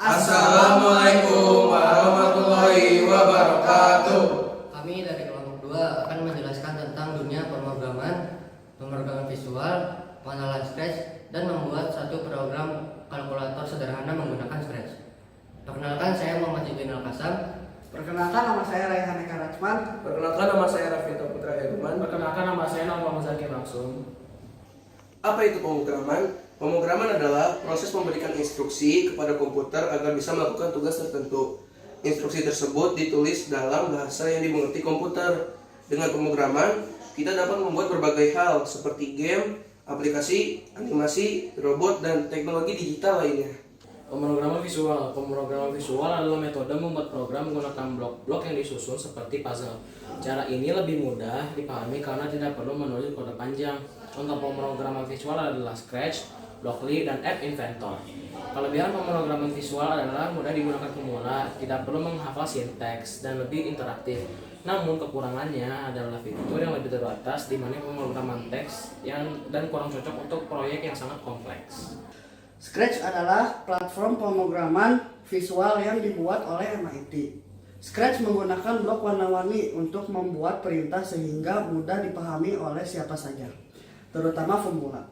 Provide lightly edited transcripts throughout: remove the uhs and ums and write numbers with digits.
Assalamualaikum warahmatullahi wabarakatuh. Kami dari kelompok 2 akan menjelaskan tentang dunia pemrograman visual, pengenalan Scratch, dan membuat satu program kalkulator sederhana menggunakan Scratch. Perkenalkan, saya Muhammad Jibin Al-Kasam. Perkenalkan, nama saya Raihan Eka Rachman. Perkenalkan, nama saya Rafita Putra Herman. Perkenalkan, nama saya Muhammad Zakir Langsung. Apa itu pemrograman? Pemrograman adalah proses memberikan instruksi kepada komputer agar bisa melakukan tugas tertentu. Instruksi tersebut ditulis dalam bahasa yang dimengerti komputer. Dengan pemrograman, kita dapat membuat berbagai hal seperti game, aplikasi, animasi, robot, dan teknologi digital lainnya. Pemrograman visual adalah metode membuat program menggunakan blok-blok yang disusun seperti puzzle. Cara ini lebih mudah dipahami karena tidak perlu menulis kode panjang. Contoh pemrograman visual adalah Scratch, Blockly, dan App Inventor. Kelebihan pemrograman visual adalah mudah digunakan pemula, tidak perlu menghafal sinteks, dan lebih interaktif. Namun kekurangannya adalah fitur yang lebih terbatas dibanding pemrograman teks dan kurang cocok untuk proyek yang sangat kompleks. Scratch adalah platform pemrograman visual yang dibuat oleh MIT. Scratch menggunakan blok warna-warni untuk membuat perintah sehingga mudah dipahami oleh siapa saja, terutama pemula.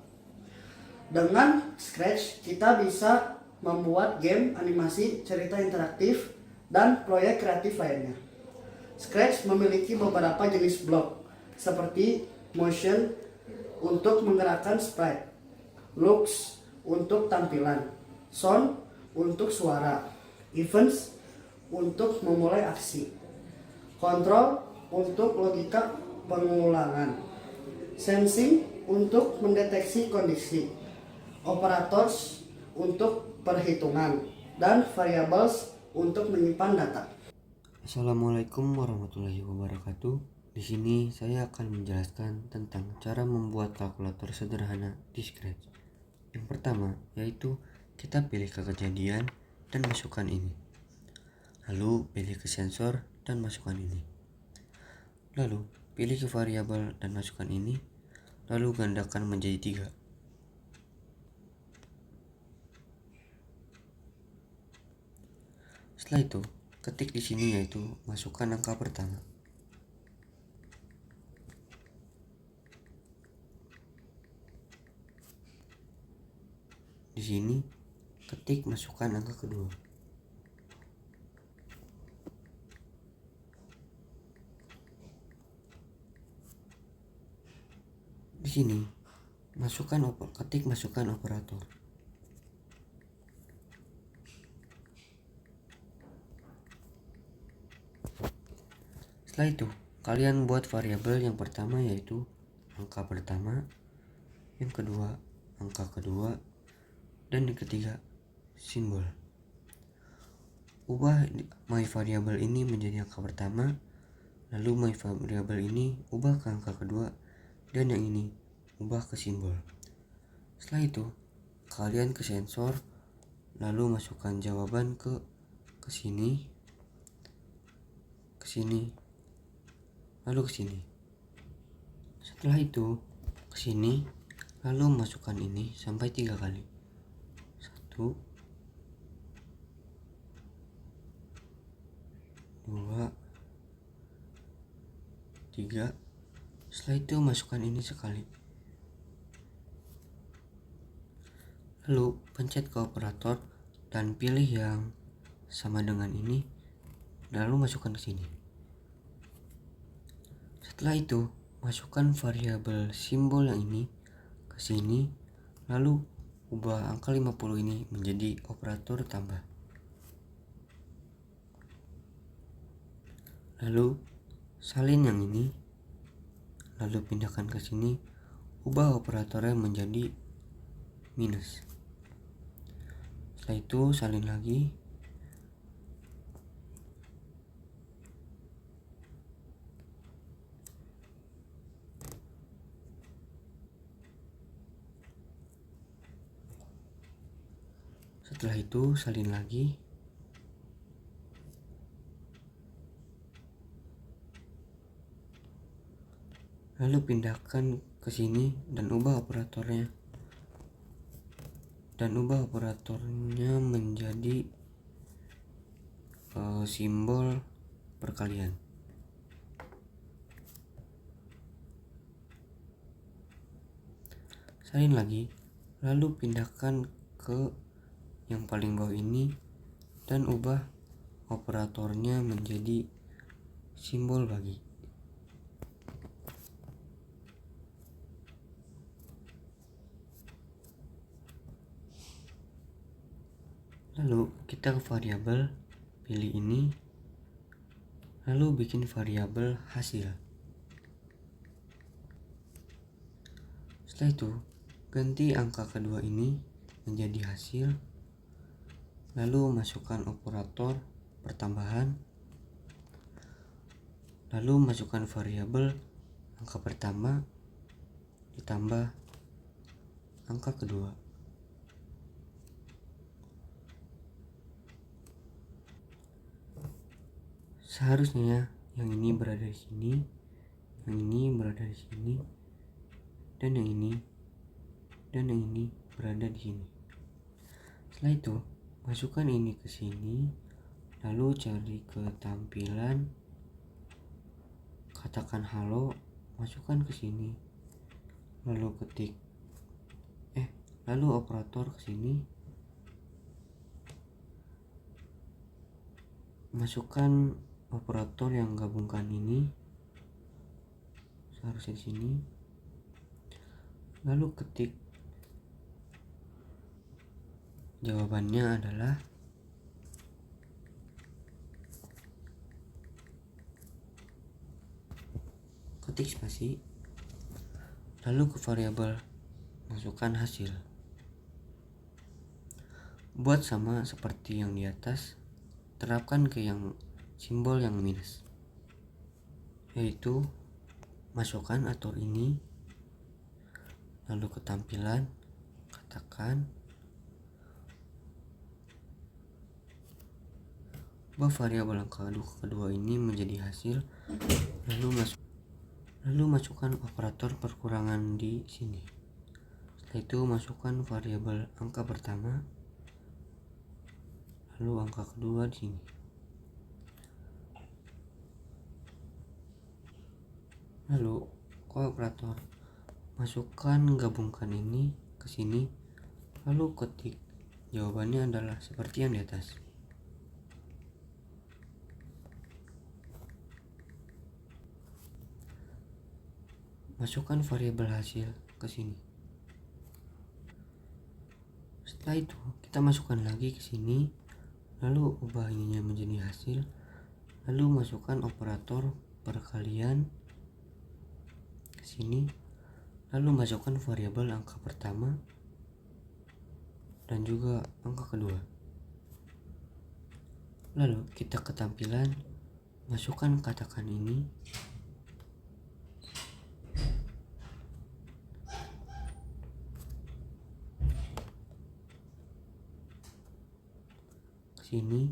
Dengan Scratch, kita bisa membuat game, animasi, cerita interaktif, dan proyek kreatif lainnya. Scratch memiliki beberapa jenis blok, seperti motion untuk menggerakkan sprite, looks untuk tampilan, sound untuk suara, events untuk memulai aksi, control untuk logika pengulangan, sensing untuk mendeteksi kondisi, operators untuk perhitungan, dan variables untuk menyimpan data. Assalamualaikum warahmatullahi wabarakatuh. Di sini saya akan menjelaskan tentang cara membuat kalkulator sederhana di Scratch. Yang pertama yaitu kita pilih ke kejadian dan masukkan ini. Lalu pilih ke sensor dan masukkan ini. Lalu pilih ke variabel dan masukkan ini. Lalu gandakan menjadi 3. Setelah itu, ketik di sini yaitu masukkan angka pertama. Di sini, ketik masukkan angka kedua. Di sini, ketik masukkan operator. Setelah itu, kalian buat variabel yang pertama yaitu angka pertama, yang kedua angka kedua, dan yang ketiga simbol. Ubah my variable ini menjadi angka pertama, lalu my variable ini ubah ke angka kedua, dan yang ini ubah ke simbol. Setelah itu, kalian ke sensor, lalu masukkan jawaban ke sini, ke sini, lalu ke sini. Setelah itu, ke sini, lalu masukkan ini sampai 3 kali. 1, 2, 3. Setelah itu masukkan ini sekali. Lalu pencet ke operator dan pilih yang sama dengan ini, lalu masukkan ke sini. Setelah itu, masukkan variabel simbol yang ini ke sini, lalu ubah angka 50 ini menjadi operator tambah. Lalu salin yang ini, lalu pindahkan ke sini, ubah operatornya menjadi minus. Setelah itu salin lagi. Setelah itu salin lagi. Lalu pindahkan ke sini dan ubah operatornya menjadi atau simbol perkalian. Salin lagi, lalu pindahkan ke yang paling bawah ini dan ubah operatornya menjadi simbol bagi. Lalu kita ke variabel, pilih ini, lalu bikin variabel hasil. Setelah itu, ganti angka kedua ini menjadi hasil, lalu masukkan operator pertambahan, lalu masukkan variabel angka pertama ditambah angka kedua. Seharusnya yang ini berada di sini, yang ini berada di sini, dan yang ini berada di sini. Setelah itu, masukkan ini ke sini, lalu cari ke tampilan, katakan halo, masukkan ke sini, lalu ketik lalu operator ke sini, masukkan operator yang gabungkan ini seharusnya di sini, lalu ketik jawabannya adalah ketik spasi, lalu ke variabel masukkan hasil. Buat sama seperti yang di atas, terapkan ke yang simbol yang minus, yaitu masukkan atur ini, lalu ke tampilan, katakan ubah variabel angka kedua ini menjadi hasil, lalu masukkan operator perkurangan di sini. Setelah itu masukkan variabel angka pertama, lalu angka kedua di sini. Lalu ke operator, masukkan gabungkan ini ke sini, lalu ketik jawabannya adalah seperti yang di atas. Masukkan variabel hasil ke sini. Setelah itu kita masukkan lagi ke sini, lalu ubah ininya menjadi hasil, lalu masukkan operator perkalian ke sini, lalu masukkan variabel angka pertama dan juga angka kedua. Lalu kita ke tampilan, masukkan katakan ini, ke sini,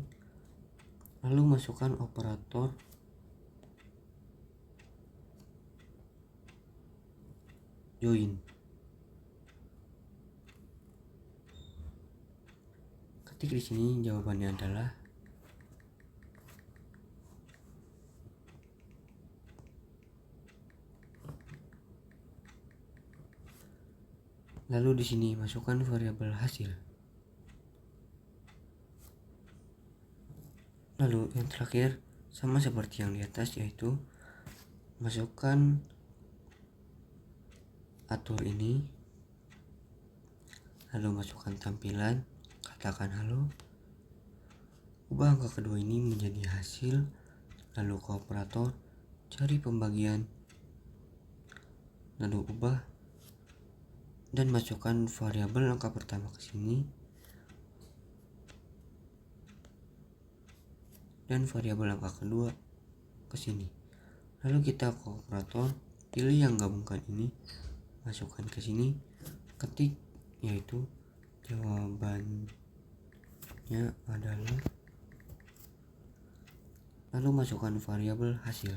lalu masukkan operator join. Ketik di sini jawabannya adalah lalu di sini masukkan variabel hasil. Lalu yang terakhir sama seperti yang di atas, yaitu masukkan atur ini, lalu masukkan tampilan, katakan halo, ubah angka kedua ini menjadi hasil, lalu ke operator, cari pembagian, lalu ubah dan masukkan variabel angka pertama ke sini dan variabel angka kedua ke sini. Lalu kita ke operator, pilih yang gabungkan ini, masukkan ke sini, ketik yaitu jawabannya adalah, lalu masukkan variabel hasil.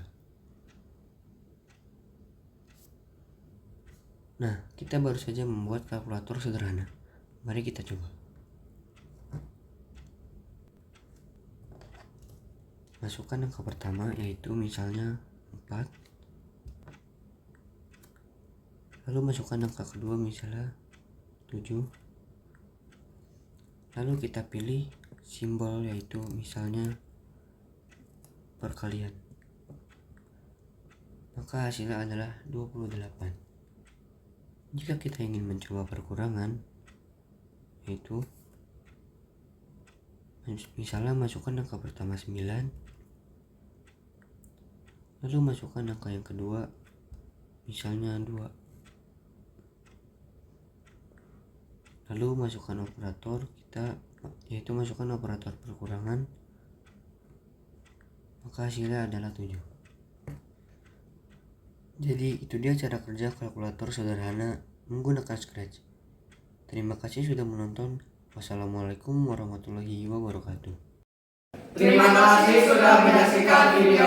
Nah, kita baru saja membuat kalkulator sederhana. Mari kita coba. Masukkan angka pertama, yaitu misalnya 4. Lalu masukkan angka kedua, misalnya 7. Lalu kita pilih simbol, yaitu misalnya perkalian. Maka hasilnya adalah 28. Jika kita ingin mencoba perkurangan, yaitu misalnya masukkan angka pertama 9, lalu masukkan angka yang kedua, misalnya 2, lalu masukkan operator kita, yaitu masukkan operator perkurangan, maka hasilnya adalah 7. Jadi itu dia cara kerja kalkulator sederhana menggunakan Scratch. Terima kasih sudah menonton. Wassalamualaikum warahmatullahi wabarakatuh. Terima kasih sudah menyaksikan video